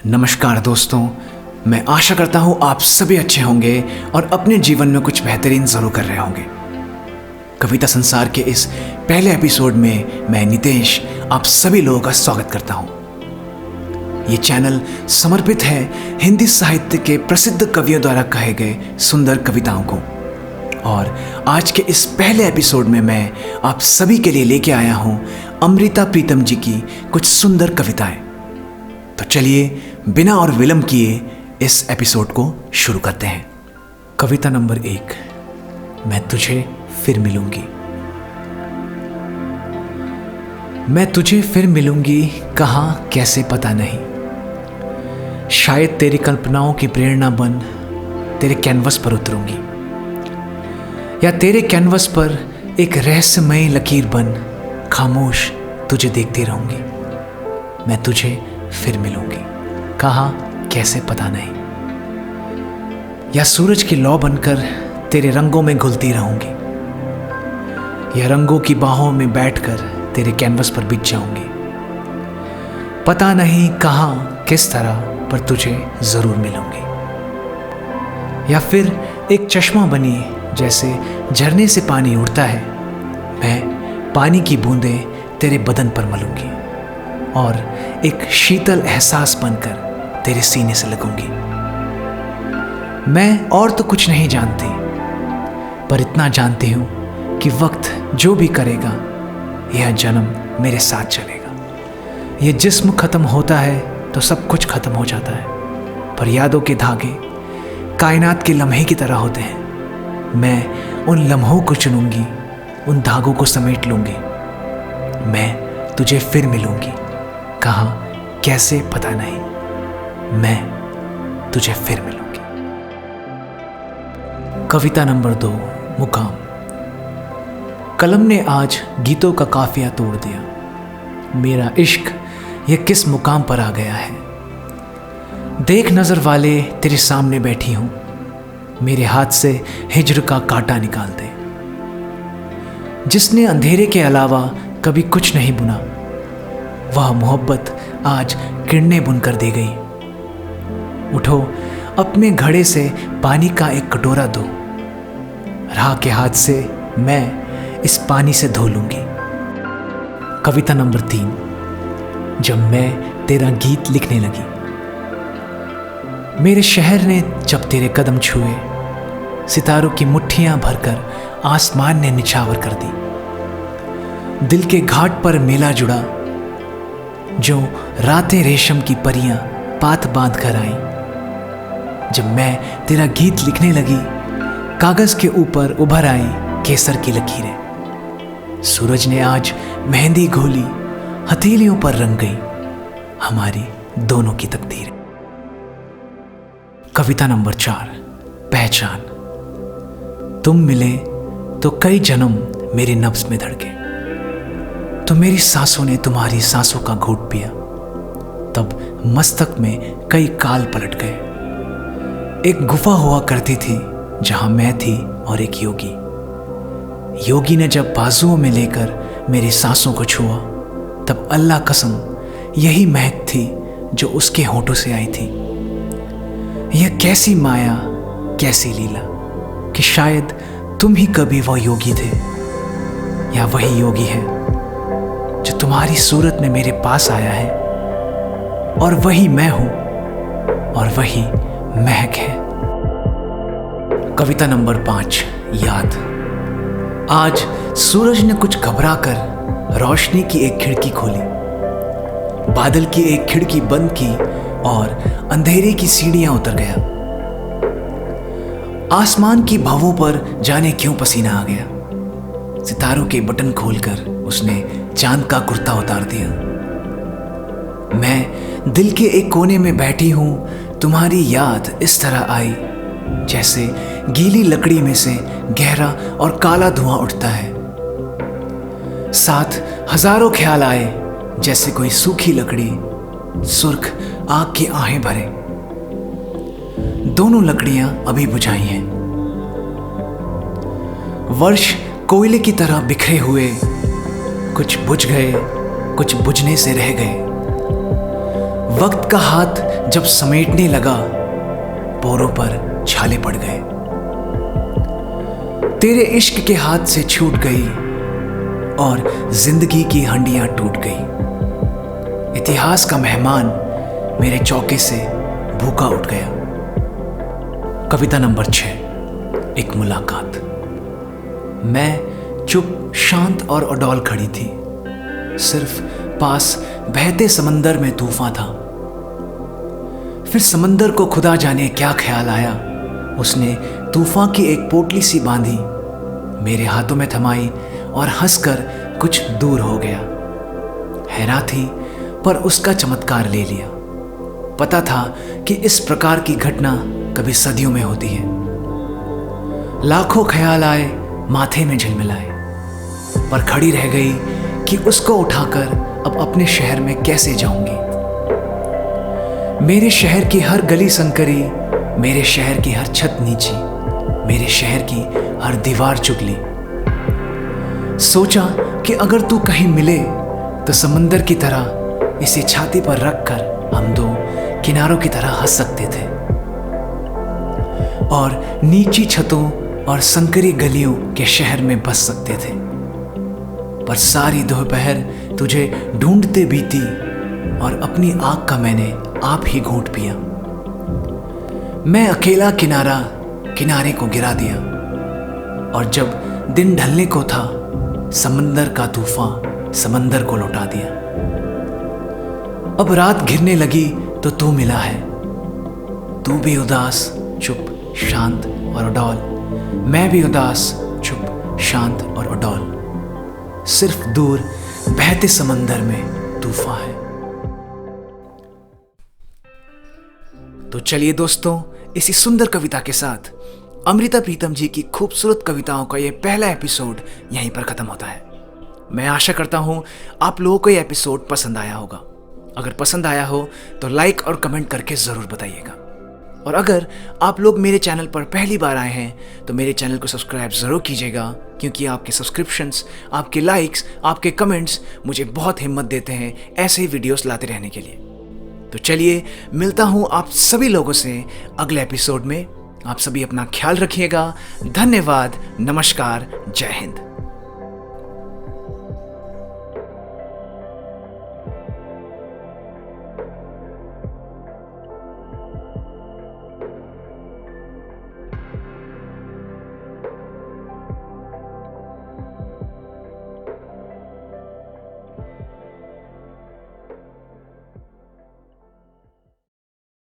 नमस्कार दोस्तों, मैं आशा करता हूँ आप सभी अच्छे होंगे और अपने जीवन में कुछ बेहतरीन ज़रूर कर रहे होंगे। कविता संसार के इस पहले एपिसोड में मैं नितेश आप सभी लोगों का स्वागत करता हूँ। ये चैनल समर्पित है हिंदी साहित्य के प्रसिद्ध कवियों द्वारा कहे गए सुंदर कविताओं को, और आज के इस पहले एपिसोड में मैं आप सभी के लिए लेके आया हूँ अमृता प्रीतम जी की कुछ सुंदर कविताएं। तो चलिए बिना और विलंब किए इस एपिसोड को शुरू करते हैं। कविता नंबर 1, मैं तुझे फिर मिलूंगी। मैं तुझे फिर मिलूंगी, कहाँ कैसे पता नहीं। शायद तेरी कल्पनाओं की प्रेरणा बन तेरे कैनवस पर उतरूंगी, या तेरे कैनवस पर एक रहस्यमय लकीर बन खामोश तुझे देखती रहूंगी। मैं तुझे फिर मिलूंगी, कहाँ कैसे पता नहीं। या सूरज की लौ बनकर तेरे रंगों में घुलती रहूंगी, या रंगों की बाहों में बैठकर तेरे कैनवस पर बिछ जाऊंगी। पता नहीं कहाँ किस तरह, पर तुझे जरूर मिलूंगी। या फिर एक चश्मा बनी जैसे झरने से पानी उड़ता है, मैं पानी की बूंदें तेरे बदन पर मलूंगी और एक शीतल एहसास बनकर तेरे सीने से लगूंगी। मैं और तो कुछ नहीं जानती, पर इतना जानती हूं कि वक्त जो भी करेगा यह जन्म मेरे साथ चलेगा। यह जिस्म खत्म होता है तो सब कुछ खत्म हो जाता है, पर यादों के धागे कायनात के लम्हे की तरह होते हैं। मैं उन लम्हों को चुनूंगी, उन धागों को समेट लूंगी। मैं तुझे फिर मिलूंगी, कहाँ कैसे पता नहीं। मैं तुझे फिर मिलूंगी। कविता नंबर 2, मुकाम। कलम ने आज गीतों का काफिया तोड़ दिया। मेरा इश्क ये किस मुकाम पर आ गया है। देख नजर वाले तेरे सामने बैठी हूं, मेरे हाथ से हिज्र का कांटा निकाल दे। जिसने अंधेरे के अलावा कभी कुछ नहीं बुना, वह मोहब्बत आज किरणें बुनकर दे गई। उठो, अपने घड़े से पानी का एक कटोरा दो। राह के हाथ से मैं इस पानी से धो लूंगी। कविता नंबर 3, जब मैं तेरा गीत लिखने लगी। मेरे शहर ने जब तेरे कदम छुए, सितारों की मुट्ठियां भरकर आसमान ने निछावर कर दी। दिल के घाट पर मेला जुड़ा, जो रातें रेशम की परियां पात बांध कर आई। जब मैं तेरा गीत लिखने लगी, कागज के ऊपर उभर आई केसर की लकीरें। सूरज ने आज मेहंदी घोली, हथेलियों पर रंग गई हमारी दोनों की तकदीरें। कविता नंबर 4, पहचान। तुम मिले तो कई जन्म मेरे नब्ज में धड़के, तो मेरी सांसों ने तुम्हारी सांसों का घूंट पिया। तब मस्तक में कई काल पलट गए। एक गुफा हुआ करती थी जहां मैं थी और एक योगी। योगी ने जब बाजुओं में लेकर मेरी सांसों को छुआ, तब अल्लाह कसम यही महक थी जो उसके होठों से आई थी। यह कैसी माया, कैसी लीला कि शायद तुम ही कभी वह योगी थे, या वही योगी है जो तुम्हारी सूरत में मेरे पास आया है। और वही मैं हूं और वही महक है। कविता नंबर 5, याद। आज सूरज ने कुछ घबरा कर रोशनी की एक खिड़की खोली, बादल की एक खिड़की बंद की और अंधेरे की सीढ़ियां उतर गया। आसमान की भावों पर जाने क्यों पसीना आ गया। सितारों के बटन खोलकर उसने चांद का कुर्ता उतार दिया। मैं दिल के एक कोने में बैठी हूं, तुम्हारी याद इस तरह आई जैसे गीली लकड़ी में से गहरा और काला धुआं उठता है। साथ हजारों ख्याल आए जैसे कोई सूखी लकड़ी सुर्ख आग की आहें भरे। दोनों लकड़ियां अभी बुझाई हैं। वर्ष कोयले की तरह बिखरे हुए, कुछ बुझ गए, कुछ बुझने से रह गए। वक्त का हाथ जब समेटने लगा, पोरों पर छाले पड़ गए। तेरे इश्क के हाथ से छूट गई और जिंदगी की हंडियां टूट गई। इतिहास का मेहमान मेरे चौके से भूखा उठ गया। कविता नंबर 6, एक मुलाकात। मैं चुप, शांत और अडौल खड़ी थी। सिर्फ पास बहते समंदर में तूफान था। फिर समंदर को खुदा जाने क्या ख्याल आया, उसने तूफान की एक पोटली सी बांधी, मेरे हाथों में थमाई और हंसकर कुछ दूर हो गया। हैरान थी पर उसका चमत्कार ले लिया। पता था कि इस प्रकार की घटना कभी सदियों में होती है। लाखों ख्याल आए, माथे में झिलमिलाए, पर खड़ी रह गई कि उसको उठाकर अब अपने शहर में कैसे जाऊंगी। मेरे शहर की हर गली संकरी, मेरे शहर की हर छत नीची, मेरे शहर की हर दीवार चुगली। सोचा कि अगर तू कहीं मिले तो समंदर की तरह इसे छाती पर रखकर हम दो किनारों की तरह हंस सकते थे और नीची छतों और संकरी गलियों के शहर में बस सकते थे। पर सारी दोपहर तुझे ढूंढते बीती और अपनी आग का मैंने आप ही घूंट पिया। मैं अकेला किनारा किनारे को गिरा दिया और जब दिन ढलने को था, समंदर का तूफान समंदर को लौटा दिया। अब रात घिरने लगी तो तू मिला है। तू भी उदास, चुप, शांत और अडौल। मैं भी उदास, चुप, शांत और अडौल। सिर्फ दूर बहते समंदर में तूफान है। तो चलिए दोस्तों, इसी सुंदर कविता के साथ अमृता प्रीतम जी की खूबसूरत कविताओं का ये पहला एपिसोड यहीं पर खत्म होता है। मैं आशा करता हूं आप लोगों को ये एपिसोड पसंद आया होगा। अगर पसंद आया हो तो लाइक और कमेंट करके ज़रूर बताइएगा। और अगर आप लोग मेरे चैनल पर पहली बार आए हैं तो मेरे चैनल को सब्सक्राइब ज़रूर कीजिएगा, क्योंकि आपके सब्सक्रिप्शंस, आपके लाइक्स, आपके कमेंट्स मुझे बहुत हिम्मत देते हैं ऐसे ही वीडियोस लाते रहने के लिए। तो चलिए, मिलता हूँ आप सभी लोगों से अगले एपिसोड में। आप सभी अपना ख्याल रखिएगा। धन्यवाद, नमस्कार, जय हिंद।